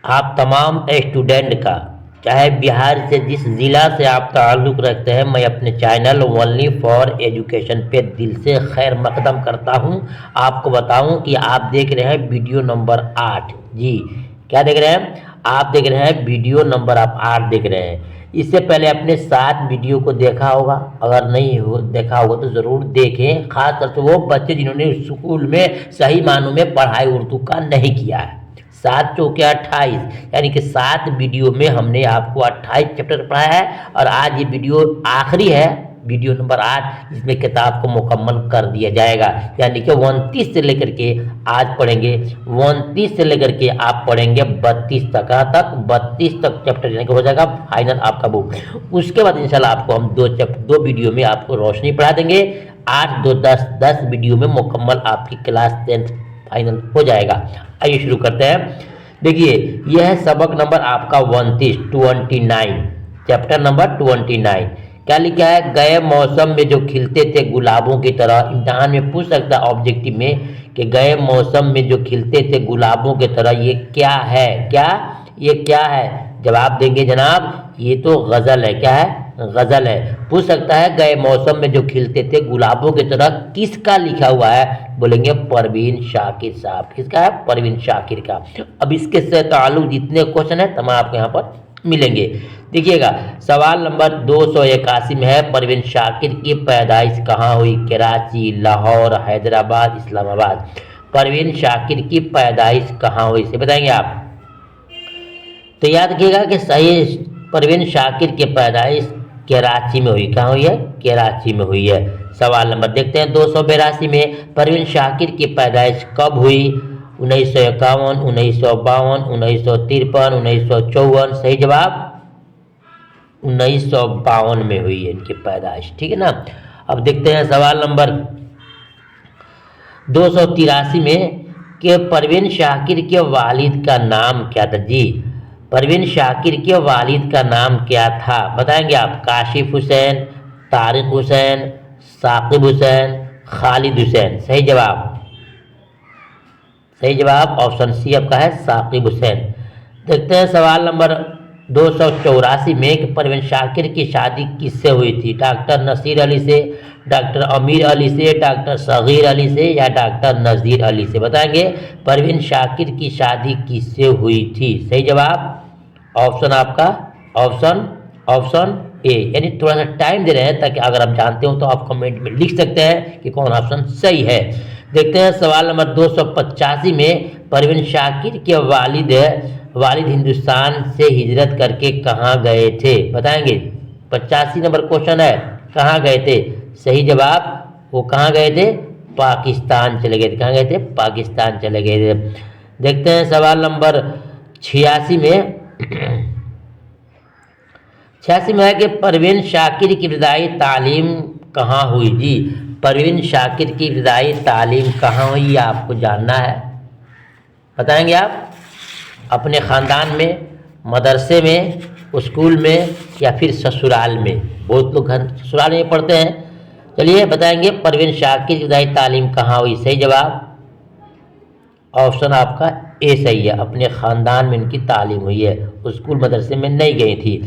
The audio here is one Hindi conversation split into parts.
आप तमाम स्टूडेंट का, चाहे बिहार से जिस ज़िला से आप ताल्लुक़ रखते हैं, मैं अपने चैनल ओनली फॉर एजुकेशन पे दिल से खैर मकदम करता हूं। आपको बताऊं कि आप देख रहे हैं वीडियो नंबर 8। जी, क्या देख रहे हैं? आप देख रहे हैं वीडियो नंबर आप 8 देख रहे हैं। इससे पहले अपने 7 वीडियो को देखा होगा, अगर नहीं हो देखा होगा तो ज़रूर देखें। ख़ास तौर से वो बच्चे जिन्होंने स्कूल में सही मानों में पढ़ाई उर्दू का नहीं किया है। 7 चौके 28, यानी कि 7 वीडियो में हमने आपको 28 चैप्टर पढ़ाया है और आज ये वीडियो आखिरी है, वीडियो नंबर 8, जिसमें किताब को मुकम्मल कर दिया जाएगा। यानी कि 29 से लेकर के आज पढ़ेंगे, 29 से लेकर के आप पढ़ेंगे 32 तक 32 तक चैप्टर यानी कि हो जाएगा फाइनल आपका बुक। उसके बाद इंशाल्लाह आपको हम दो वीडियो में आपको रोशनी पढ़ा देंगे। 8 2 10 वीडियो में मुकम्मल आपकी क्लास 10 फाइनल हो जाएगा। आइए शुरू करते हैं। देखिए, यह है सबक नंबर आपका 29 चैप्टर नंबर 29। क्या लिखा है? गए मौसम में जो खिलते थे गुलाबों की तरह। इम्तहान में पूछ सकता है ऑब्जेक्टिव में कि गए मौसम में जो खिलते थे गुलाबों की तरह ये क्या है? ये क्या है? जवाब देंगे जनाब, ये तो गज़ल है। क्या है? गज़ल है। पूछ सकता है गए मौसम में जो खिलते थे गुलाबों की तरह किसका लिखा हुआ है? बोलेंगे परवीन शाकिर साहब। किसका है? परवीन शाकिर का। अब इसके से ताल्लुक जितने क्वेश्चन है तमाम आपको यहाँ पर मिलेंगे। देखिएगा, सवाल नंबर 281 में है, परवीन शाकिर की पैदाइश कहाँ हुई? कराची, लाहौर, हैदराबाद, इस्लामाबाद। परवीन शाकिर की पैदाइश कहाँ हुई इसे बताएंगे आप। तो याद रखिएगा कि सही परवीन शाकिर की पैदाइश कराची में हुई। कहाँ हुई है? कराची में हुई है। सवाल नंबर देखते हैं 282 में, परवीन शाकिर की पैदाइश कब हुई? 1951, 1952, 1953, 1954। सही जवाब 1952 में हुई है इनकी पैदाइश। ठीक है ना। अब देखते हैं सवाल नंबर 283 में कि परवीन शाकिर के वालिद का नाम क्या था? जी, परवीन शाकिर के वालिद का नाम क्या था बताएंगे आप। काशिफ हुसैन, तारिक हुसैन, साकिब हुसैन, खालिद हुसैन। सही जवाब ऑप्शन सी आपका है साकिब हुसैन। देखते हैं सवाल नंबर 284 में कि परवीन शाकिर की शादी किससे हुई थी? डॉक्टर नसीर अली से, डॉक्टर अमीर अली से, डॉक्टर सगीर अली से या डॉक्टर नज़ीर अली से। बताएंगे परवीन शाकिर की शादी किससे हुई थी? सही जवाब ऑप्शन आपका ऑप्शन ए। यानी थोड़ा सा टाइम दे रहे हैं ताकि अगर आप जानते हो तो आप कमेंट में लिख सकते हैं कि कौन ऑप्शन सही है। देखते हैं सवाल नंबर 285 में, परवीन शाकिर के वालिद हिंदुस्तान से हिजरत करके कहाँ गए थे? बताएंगे। 85 नंबर क्वेश्चन है, कहाँ गए थे? सही जवाब वो कहाँ गए थे? पाकिस्तान चले गए थे। कहाँ गए थे? पाकिस्तान चले गए थे। देखते हैं सवाल नंबर 86 में 86 में है कि परवीन शाकिर की इब्तदाई तालीम कहाँ हुई? जी, परवीन शाकिर की इब्तदाई तालीम कहाँ हुई आपको जानना है। बताएंगे आप। अपने ख़ानदान में, मदरसे में, स्कूल में या फिर ससुराल में। बहुत लोग घर ससुराल में पढ़ते हैं। चलिए बताएंगे परवीन शाकिर की इब्तदाई तालीम कहाँ हुई। सही जवाब ऑप्शन आपका ए सही है। अपने ख़ानदान में इनकी तालीम हुई है, स्कूल मदरसे में नहीं गई थी।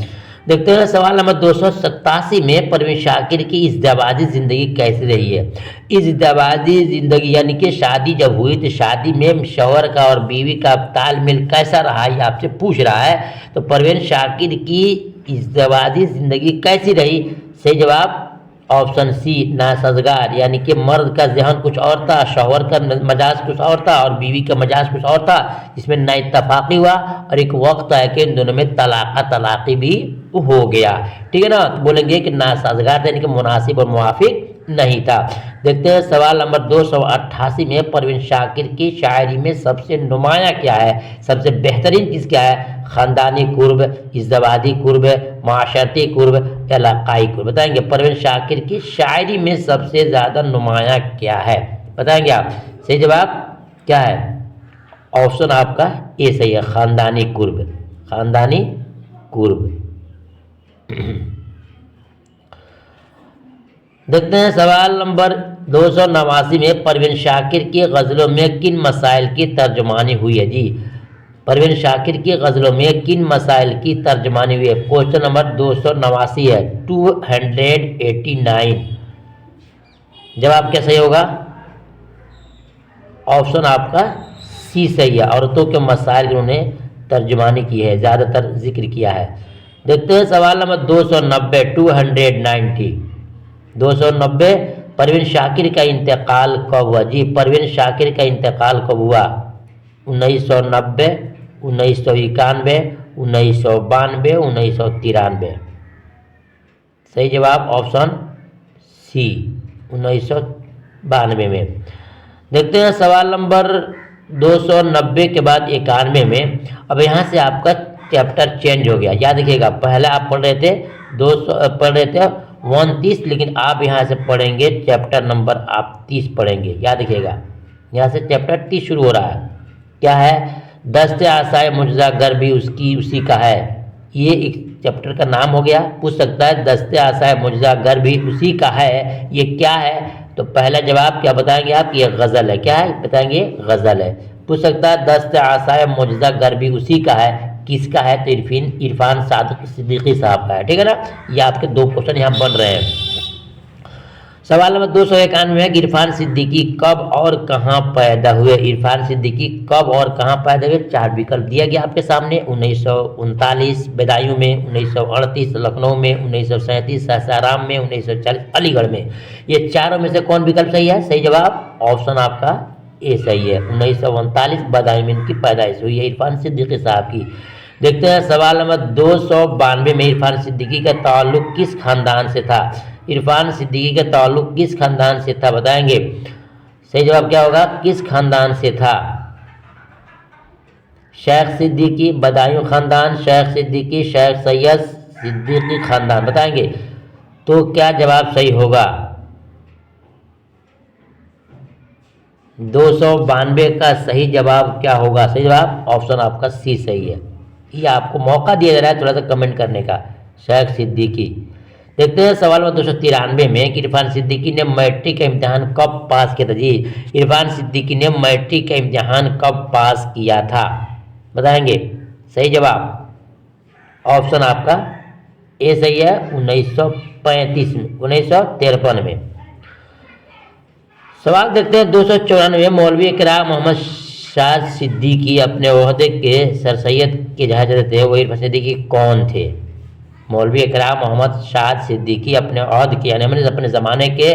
देखते हैं सवाल नंबर 287 में, परवीन शाकिर की इज़्दिवाजी ज़िंदगी कैसी रही है? इज़्दिवाजी ज़िंदगी यानी कि शादी जब हुई तो शादी में शौहर का और बीवी का तालमेल कैसा रहा, ये आपसे पूछ रहा है। तो परवीन शाकिर की इज़्दिवाजी ज़िंदगी कैसी रही? सही जवाब ऑप्शन सी नासाजगार, यानी कि मर्द का जहन कुछ और था, शौहर का मजाज कुछ और था और बीवी का मजाज कुछ और था। इसमें ना इत्तफाक़ी हुआ और एक वक्त आया कि इन दोनों में तलाक़ी भी हो गया। ठीक है ना। तो बोलेंगे कि नासाजगार यानी कि मुनासिब और मुवाफिक नहीं था। देखते हैं सवाल नंबर 288 में, परवीन शाकिर की शायरी में सबसे नुमाया क्या है? सबसे बेहतरीन चीज़ क्या है? ख़ानदानी कुर्ब, इज़्दिवाजी कुर्ब, माशरती कुर्ब, इलाक़ाई कुर्ब। बताएंगे परवीन शाकिर की शायरी में सबसे ज़्यादा नुमाया क्या है? बताएंगे आप। सही जवाब क्या है? ऑप्शन आपका ए सही है, ख़ानदानी कुर्ब। ख़ानदानी कुर्ब। देखते हैं सवाल नंबर 289 में, परवीन शाकिर की गज़लों में किन मसाइल की तर्जुमानी हुई है? जी, परवीन शाकिर की गज़लों में किन मसाइल की तर्जमानी हुई है? क्वेश्चन नंबर 289 है, 289। जवाब क्या सही होगा? ऑप्शन आपका सी सही है। औरतों के मसाइल की उन्होंने तर्जुमानी की है, ज़्यादातर जिक्र किया है। देखते हैं सवाल नंबर 290, 290। 290, परवीन शाकिर का इंतकाल कब हुआ? जी, परवीन शाकिर का इंतकाल कब हुआ? 1990, 1991, 1992, 1993। सही जवाब ऑप्शन सी, 1992 में। देखते हैं सवाल नंबर 290 के बाद 91 में। अब यहाँ से आपका चैप्टर चेंज हो गया। याद रखिएगा, पहले आप पढ़ रहे थे 29, लेकिन आप यहाँ से पढ़ेंगे चैप्टर नंबर आप 30 पढ़ेंगे। याद रखिएगा, यहाँ से चैप्टर 30 शुरू हो रहा है। क्या है? दस्ते आसाए मुजज़ा गर भी उसकी उसी का है। ये एक चैप्टर का नाम हो गया। पूछ सकता है दस्ते आसाए मुजज़ा गर भी उसी का है, ये क्या है? तो पहला जवाब क्या बताएंगे आप? ये गज़ल है। क्या है बताएंगे? गज़ल है। पूछ सकता है दस्ते आसाए मुजज़ा गर भी उसी का है, किसका है? तो इरफान सादिक सिद्दीकी साहब का है। ठीक है ना? ये आपके दो क्वेश्चन यहाँ बन रहे हैं। सवाल नंबर 291 है कि इरफान सिद्दीकी कब और कहाँ पैदा हुए? इरफान सिद्दीकी कब और कहाँ पैदा हुए? 4 विकल्प दिया गया आपके सामने। 1939 बदायूं में, 1938 लखनऊ में, 1937 सासाराम में, 1940 अलीगढ़ में। ये चारों में से कौन विकल्प सही है? सही जवाब ऑप्शन आपका ए सही है। 1939 बदायूं में इनकी पैदाइश हुई है इरफान सिद्दीकी साहब की। देखते हैं सवाल नंबर 292 में इरफान सिद्दीकी का ताल्लुक किस खानदान से था? इरफान सिद्दीकी का ताल्लुक किस खानदान से था बताएंगे? सही जवाब क्या होगा? किस खानदान से था? शेख सिद्दीकी बदायूं खानदान, शेख सिद्दीकी, शेख सैयद सिद्दीकी खानदान। बताएंगे तो क्या जवाब सही होगा? 292 का सही जवाब क्या होगा? सही जवाब ऑप्शन आपका सी सही है। ये आपको मौका दिया जा रहा है थोड़ा सा कमेंट करने का। शेख सिद्दीकी। देखते हैं सवाल नंबर 293 में कि इरफान सिद्दीकी ने मैट्रिक का इम्तिहान कब पास किया था? जी, इरफान सिद्दीकी ने मैट्रिक का इम्तिहान कब पास किया था? बताएंगे? सही जवाब ऑप्शन आपका ए सही है, 1935 में, 1953 में। सवाल देखते हैं 294, मौलवी इकराम मोहम्मद शाह सिद्दीकी अपने ओहदे के सर सैयद के जहाँ जाते थे वो इरफान सिद्दीकी कौन थे? मौलवी इकराम मोहम्मद शाह सिद्दीकी अपने ओहद के यानी अपने ज़माने के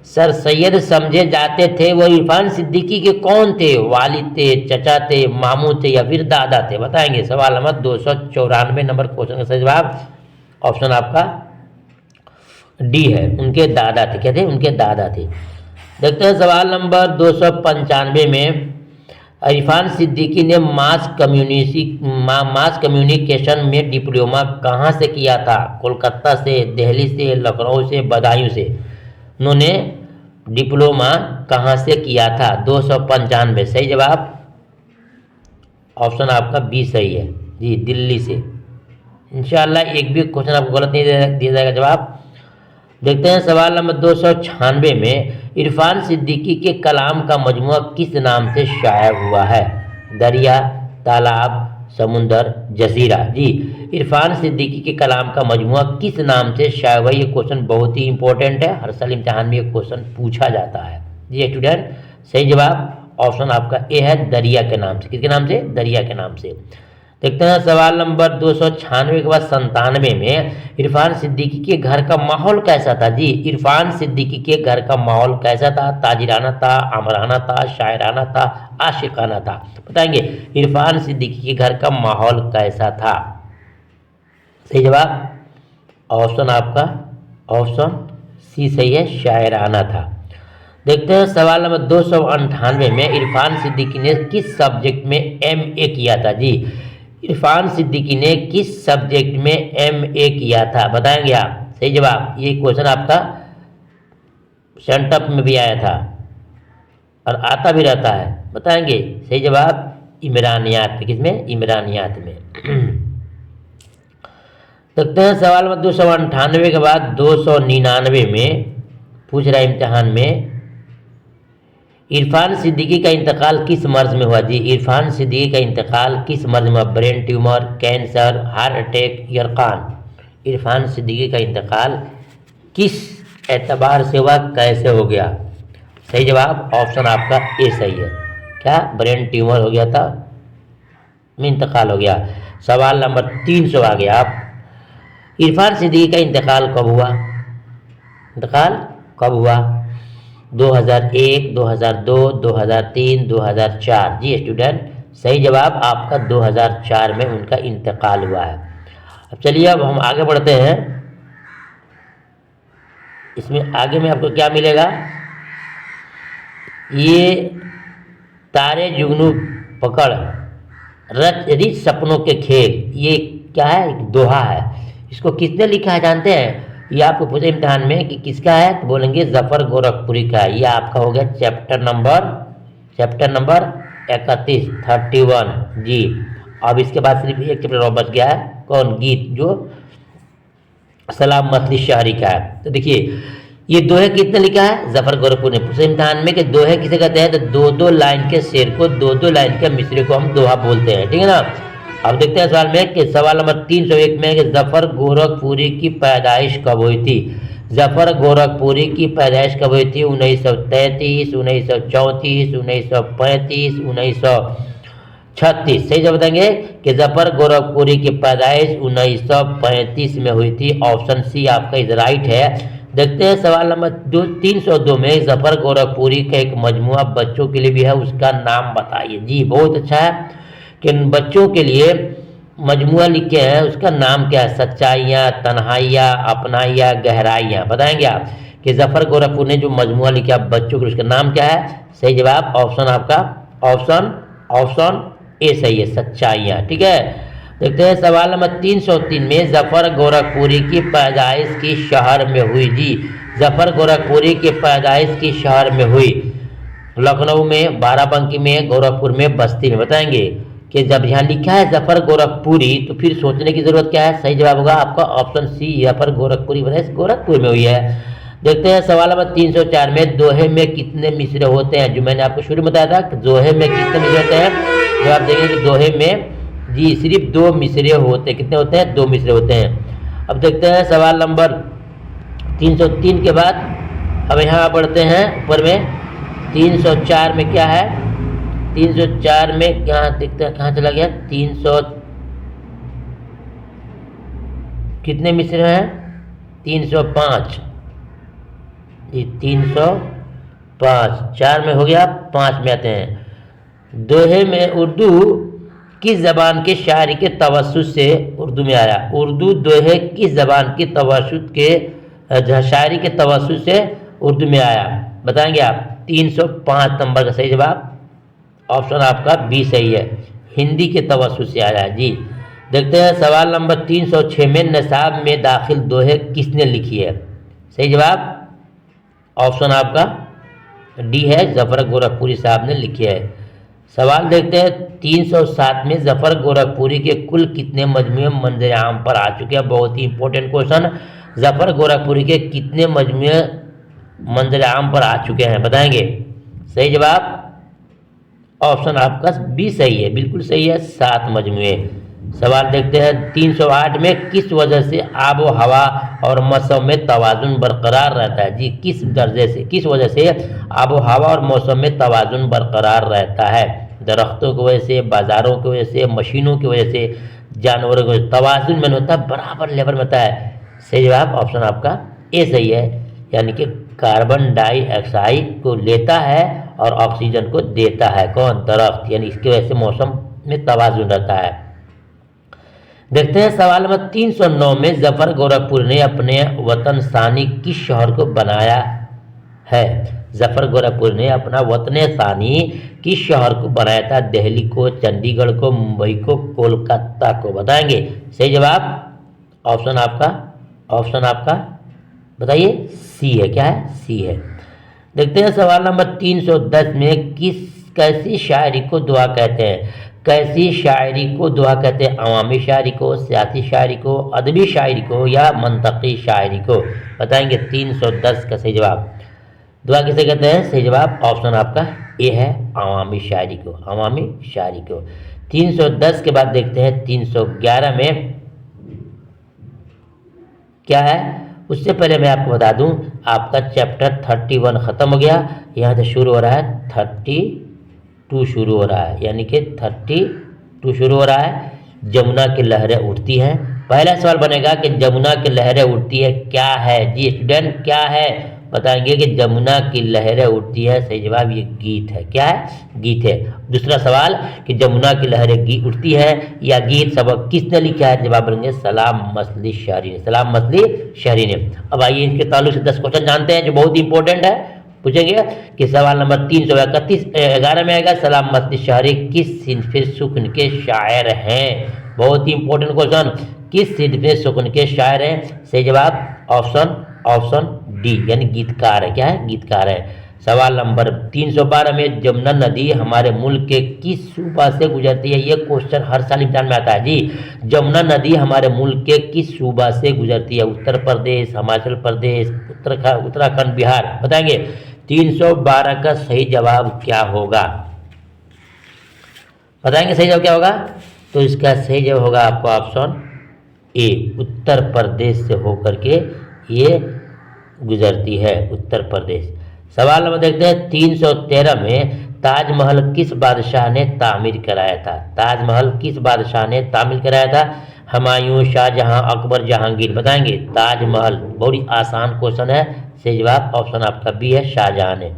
सर सैयद समझे जाते थे, वो इरफान सिद्दीकी के कौन थे? वालिद थे, चचा थे, मामू थे या फिर दादा थे? बताएंगे? सवाल नंबर 294 नंबर क्वेश्चन का सही जवाब ऑप्शन आपका डी है, उनके दादा थे। क्या थे? उनके दादा थे। देखते हैं सवाल नंबर 295 में इरफान सिद्दीकी ने मास कम्युनिकेशन में डिप्लोमा कहाँ से किया था? कोलकाता से, दिल्ली से, लखनऊ से, बदायूं से। उन्होंने डिप्लोमा कहाँ से किया था? 295 सही जवाब ऑप्शन आपका बी सही है। जी, दिल्ली से। इंशाअल्लाह एक भी क्वेश्चन आपको गलत नहीं दिया जाएगा जवाब। देखते हैं सवाल नंबर 296 में इरफान सिद्दीकी के कलाम का मजमुआ किस नाम से शाया हुआ है? दरिया, तालाब, समुंदर, जजीरा। जी, इरफान सिद्दीकी के कलाम का मजमुआ किस नाम से शाया हुआ है? ये क्वेश्चन बहुत ही इंपॉर्टेंट है, हर साल इम्तिहान में ये क्वेश्चन पूछा जाता है। जी स्टूडेंट, सही जवाब ऑप्शन आपका ए है, दरिया के नाम से। किसके नाम से? दरिया के नाम से। देखते हैं सवाल नंबर 296 के बाद 97 में इरफान सिद्दीकी के घर का माहौल कैसा था? जी, इरफान सिद्दीकी के घर का माहौल कैसा था? ताजिराना था, आमराना था, शायराना था, आशिकाना था? बताएंगे? इरफान सिद्दीकी के घर का माहौल कैसा था? सही जवाब ऑप्शन आपका ऑप्शन सी सही है, शायराना था। देखते हैं सवाल नंबर 298 में इरफान सिद्दीकी ने किस सब्जेक्ट में MA किया था? जी, इरफान सिद्दीकी ने किस सब्जेक्ट में MA किया था? बताएंगे आप? सही जवाब, ये क्वेश्चन आपका सेंटअप में भी आया था और आता भी रहता है। बताएंगे? सही जवाब इमरानियात में। किसमें? इमरानियात में। देखते हैं सवाल नंबर 298 के बाद 299 में पूछ रहा है इम्तिहान में इरफान सिद्दीकी का इंतकाल किस मर्ज में हुआ? जी, इरफान सिद्दीकी का इंतकाल किस मर्ज में हुआ? Brain tumour, cancer, heart attack, यरकान। इरफान सिद्दीकी का इंतकाल किस एतबार से हुआ, कैसे हो गया? सही जवाब ऑप्शन आपका ए सही है। क्या? ब्रेन ट्यूमर हो गया था, में इंतकाल हो गया। सवाल नंबर 300 आ गया आप। इरफान सिद्दीकी का इंतकाल कब हुआ? इंतकाल कब हुआ? 2001, 2002, 2003, 2004। जी स्टूडेंट, सही जवाब आपका 2004 में उनका इंतकाल हुआ है। अब चलिए, अब हम आगे बढ़ते हैं। इसमें आगे में आपको क्या मिलेगा? ये तारे जुगनू पकड़ रच रिच सपनों के खेल, ये क्या है? एक दोहा है। इसको किसने लिखा है जानते हैं? ये आपको पूछे इम्तिहान में कि किसका है, तो बोलेंगे जफर गोरखपुरी का है। ये आपका हो गया चैप्टर नंबर 31 जी। अब इसके बाद सिर्फ एक चैप्टर और बच गया है, कौन? गीत, जो सलाम मतली शहरी का है। तो देखिए, ये दोहे कितने लिखा है? जफर गोरखपुर ने। पूछे इम्तिहान में कि दोहे किसे कहते हैं, तो दो लाइन के शेर को, दो लाइन के मिसरे को हम दोहा बोलते हैं, ठीक है ना। अब देखते हैं सवाल में कि सवाल नंबर 301 में कि जफर गोरखपुरी की पैदाइश कब हुई थी? जफर गोरखपुरी की पैदाइश कब हुई थी? 1933, 1934, 1935, 1936। सही जवाब बताएंगे कि जफर गोरखपुरी की पैदाइश 1935 में हुई थी। ऑप्शन सी आपका इज राइट है। देखते हैं सवाल नंबर 302 में जफर गोरखपुरी का एक मजमुआ बच्चों के लिए भी है, उसका नाम बताइए। जी, बहुत अच्छा है कि बच्चों के लिए मजमुआ लिखे हैं, उसका नाम क्या है? सच्चाइयाँ, तन्हाइयाँ, अपनाइयाँ, गहराइयाँ। बताएंगे आप कि जफर गोरखपुर ने जो मजमुआ लिखा बच्चों के लिए, उसका नाम क्या है? सही जवाब ऑप्शन आपका ऑप्शन ए सही है, सच्चाइयाँ, ठीक है। देखते हैं सवाल नंबर 303 में जफर गोरखपुरी की पैदाइश किस शहर में हुई? जी, जफर गोरखपुरी की पैदाइश किस शहर में हुई? लखनऊ में, बाराबंकी में, गोरखपुर में, बस्ती में। बताएंगे कि जब यहाँ लिखा है जफर गोरखपुरी तो फिर सोचने की जरूरत क्या है? सही जवाब होगा आपका ऑप्शन सी, जफर गोरखपुरी पैदाइश गोरखपुर में हुई है। देखते हैं सवाल नंबर 304 में दोहे में कितने मिसरे होते हैं? जो मैंने आपको शुरू में बताया था कि दोहे में कितने मिसरे होते हैं, जवाब देंगे कि दोहे में जी सिर्फ 2 मिसरे होते हैं। कितने होते हैं? 2 मिसरे होते हैं। अब देखते हैं सवाल नंबर 303 के बाद अब यहाँ बढ़ते हैं ऊपर में। 304 में क्या है? 304 में क्या देखते हैं, कहाँ चला गया? 300 कितने मिसरे हैं? 305 जी, 305। 4 में हो गया, 5 में आते हैं। दोहे में उर्दू किस ज़बान के शायरी के तवस्सुत से उर्दू में आया? उर्दू दोहे किस ज़बान के तवस्सुत के शायरी के तवस्सुत से उर्दू में आया? बताएंगे आप। 305 नंबर का सही जवाब ऑप्शन आपका बी सही है, हिंदी के तवस्सुत से आया है। जी, देखते हैं सवाल नंबर 306 में निसाब में दाखिल दोहे किसने लिखी है? सही जवाब ऑप्शन आपका डी है, जफर गोरखपुरी साहब ने लिखी है। सवाल देखते हैं 307 में जफर गोरखपुरी के कुल कितने मजमुए मंजर आम पर आ चुके हैं? बहुत ही इंपॉर्टेंट क्वेश्चन। जफर गोरखपुरी के कितने मजमुए मंजर आम पर आ चुके हैं? बताएंगे। सही जवाब ऑप्शन आपका बी सही है, बिल्कुल सही है, 7 मजमुए। सवाल देखते हैं 308 में किस वजह से आब व हवा और मौसम में तवाजुन बरकरार रहता है? जी, किस दर्जे से, किस वजह से आब व हवा और मौसम में तवाजुन बरकरार रहता है? दरख्तों की वजह से, बाज़ारों की वजह से, मशीनों की वजह से, जानवरों की वजह से। तवाजुन में होता है, बराबर लेवल में होता है। सही जवाब ऑप्शन आपका ए सही है, यानी कि कार्बन डाइऑक्साइड को लेता है और ऑक्सीजन को देता है कौन? दरख्त, यानी इसकी वजह से मौसम में तवाजुन रहता है। देखते हैं सवाल नंबर 309 में जफर गोरखपुर ने अपने वतन सानी किस शहर को बनाया है? जफर गोरखपुर ने अपना वतन सानी किस शहर को बनाया था? दिल्ली को, चंडीगढ़ को, मुंबई को, कोलकाता को। बताएंगे। सही जवाब ऑप्शन आपका बताइए सी है। क्या है? सी है। देखते हैं सवाल नंबर 310 में कैसी शायरी को दुआ कहते हैं? कैसी शायरी को दुआ कहते हैं? अवामी शायरी को, सियासी शायरी को, अदबी शायरी को या मंतकी शायरी को? बताएंगे 310 का सही जवाब। दुआ किसे कहते हैं? सही जवाब ऑप्शन आपका ए है, अवामी शायरी को, अवामी शायरी को। 310 के बाद देखते हैं 311 में क्या है। उससे पहले मैं आपको बता दूं, आपका चैप्टर 31 ख़त्म हो गया, यहाँ से शुरू हो रहा है 32 शुरू हो रहा है, यानी कि 32 शुरू हो रहा है। जमुना की लहरें उठती हैं। पहला सवाल बनेगा कि जमुना की लहरें उठती है क्या है? जी स्टूडेंट, क्या है? बताएंगे कि जमुना की लहरें उठती है। सही जवाब ये गीत है। क्या है? गीत है। दूसरा सवाल कि जमुना की लहरें उठती है या गीत, सबक किसने लिखा है? जवाब बनेंगे सलाम मसली शहरी ने, सलाम मसली शहरी ने। अब आइए इनके ताल्लुक से 10 क्वेश्चन जानते हैं जो बहुत इंपॉर्टेंट है। पूछेंगे कि सवाल नंबर 331 में आएगा, सलाम मसली शहरी किस सिन्फ सुकन के शायर हैं? बहुत ही इंपॉर्टेंट क्वेश्चन, किस सिन्फ सुकन के शायर हैं? सही जवाब ऑप्शन डी, यानी गीतकार है। क्या है? गीतकार है। सवाल नंबर 312 में जमुना नदी हमारे मुल्क के किस सूबा से गुजरती है? ये क्वेश्चन हर साल इम्तिहान में आता है जी। जमुना नदी हमारे मुल्क के किस सूबा से गुजरती है? उत्तर प्रदेश, हिमाचल प्रदेश, उत्तराखंड, बिहार। बताएंगे 312 का सही जवाब क्या होगा? बताएंगे सही जवाब क्या होगा? तो इसका सही जवाब होगा आपका ऑप्शन ए, उत्तर प्रदेश से होकर के ये गुजरती है, उत्तर प्रदेश। सवाल नंबर देखते हैं 313 में, ताजमहल किस बादशाह ने तामीर कराया था? ताजमहल किस बादशाह ने तामीर कराया था? हुमायूं, शाहजहां, अकबर, जहांगीर। बताएंगे ताजमहल, बहुत ही आसान क्वेश्चन है। सही जवाब ऑप्शन आपका बी है, शाहजहां ने।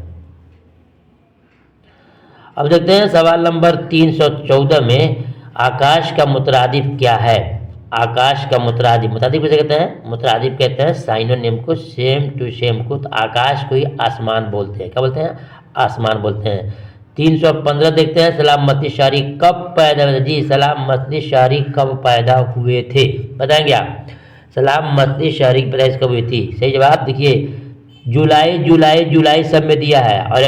अब देखते हैं सवाल नंबर 314 में, आकाश का मुतरादिफ क्या है? आकाश का मुतरादिफ किसे कहते हैं? मुतरादिफ कहते हैं साइनोनिम को, सेम टू सेम को। तो आकाश को ही आसमान बोलते हैं। क्या बोलते हैं? आसमान बोलते हैं। 315 देखते हैं, सलाम मसली शहरी कब पैदा हुए थे? जी सलाम मसली शहरी कब पैदा हुए थे? बताएंगे आप, सलाम मसली शहरी की पैदाइश कब हुई थी? सही जवाब देखिए, जुलाई सब में दिया है, और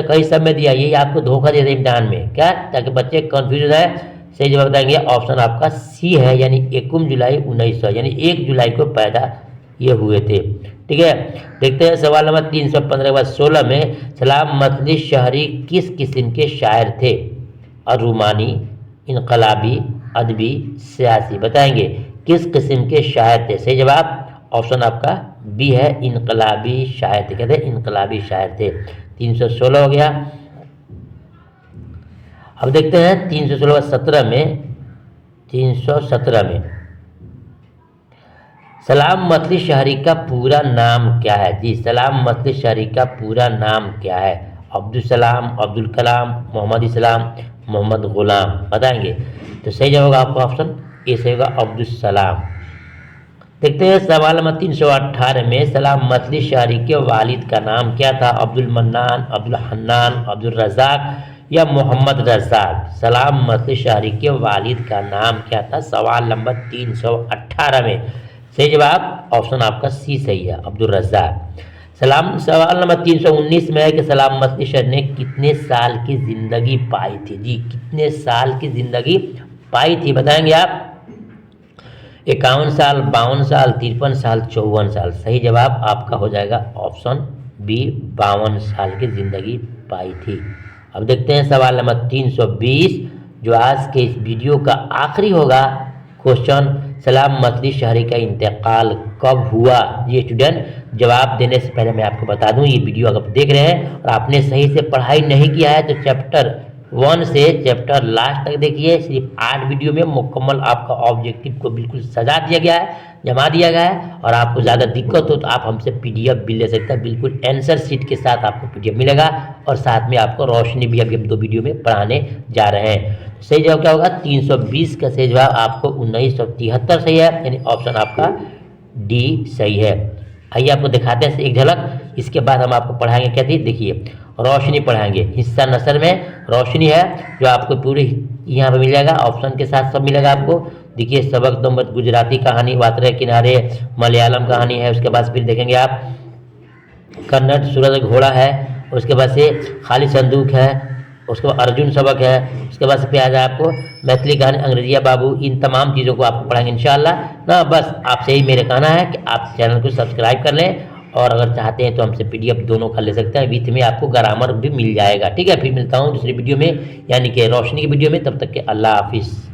कई सब में दिया। यही आपको धोखा देते हैं इम्तिहान में, क्या? ताकि बच्चे कन्फ्यूज है। सही जवाब बताएंगे ऑप्शन आपका सी है, यानी 1 जुलाई 1900, यानी 1 जुलाई को पैदा ये हुए थे। ठीक है, देखते हैं सवाल नंबर 315 के बाद 16 में, सलाम मसली शहरी किस किस्म के शायर थे? अरूमानी, इनकलाबी, अदबी, सियासी। बताएंगे किस किस्म के शायर थे? सही जवाब ऑप्शन आपका बी है, इनकलाबी शायर थे। कहते हैं इनकलाबी शायर थे। 316 हो गया। अब देखते हैं 317 में, सलाम मसली शहरी का पूरा नाम क्या है? जी सलाम मसली शहरी का पूरा नाम क्या है? अब्दुल सलाम, अब्दुल कलाम, मोहम्मद इस्लाम, मोहम्मद गुलाम। बताएंगे तो सही जवाब होगा आपका ऑप्शन ए से होगा, अब्दुल सलाम। देखते हैं सवाल नंबर 318 में, सलाम मसली शहरी के वालिद का नाम क्या था? अब्दुल मन्नान, अब्दुल हन्नान, अब्दुल रज़ाक या मोहम्मद रज़ाक। सलाम मसली शहरी के वालिद का नाम क्या था? सवाल नंबर 318 में सही जवाब ऑप्शन आपका सी सही है, अब्दुल रज़ाक। सवाल नंबर 319 में है कि सलाम मसली शहरी ने कितने साल की जिंदगी पाई थी? जी कितने साल की जिंदगी पाई थी? बताएंगे आप, 51 साल, 52 साल, 53 साल, 54 साल। सही जवाब आपका हो जाएगा ऑप्शन बी, 52 साल की जिंदगी पाई थी। अब देखते हैं सवाल नंबर 320 जो आज के इस वीडियो का आखिरी होगा क्वेश्चन, सलाम मसली शहरी का इंतकाल कब हुआ? ये स्टूडेंट जवाब देने से पहले मैं आपको बता दूं, ये वीडियो अगर आप देख रहे हैं और आपने सही से पढ़ाई नहीं किया है तो चैप्टर 1 से चैप्टर लास्ट तक देखिए। सिर्फ 8 वीडियो में मुकम्मल आपका ऑब्जेक्टिव को बिल्कुल सजा दिया गया है, जमा दिया गया है। और आपको ज़्यादा दिक्कत हो तो आप हमसे PDF भी ले सकते हैं, बिल्कुल आंसर शीट के साथ आपको PDF मिलेगा। और साथ में आपको रोशनी भी अभी हम 2 वीडियो में पढ़ाने जा रहे हैं। सही जवाब क्या होगा? 320 का सही जवाब आपको 1973 सही है, यानी ऑप्शन आपका डी सही है। आइए आपको दिखाते हैं एक झलक, इसके बाद हम आपको पढ़ाएंगे क्या थी? देखिए रोशनी पढ़ाएंगे, हिस्सा नसर में रोशनी है जो आपको पूरी यहाँ पे मिल जाएगा, ऑप्शन के साथ सब मिलेगा आपको। देखिए सबक नंबर गुजराती कहानी, वातरे किनारे, मलयालम कहानी है। उसके बाद फिर देखेंगे आप कन्नड़ सूरज घोड़ा है, उसके बाद से खाली संदूक है, उसके बाद अर्जुन सबक है, उसके बाद से फिर आ जाए आपको मैथिली कहानी, अंग्रेजिया बाबू। इन तमाम चीज़ों को आपको पढ़ाएंगे इंशाअल्लाह ना। बस आपसे ही मेरे कहना है कि आप चैनल को सब्सक्राइब कर लें और अगर चाहते हैं तो हमसे PDF दोनों का ले सकते हैं, विथ में आपको ग्रामर भी मिल जाएगा। ठीक है, फिर मिलता हूँ दूसरी वीडियो में, यानी कि रोशनी की वीडियो में। तब तक के अल्लाह हाफिज़।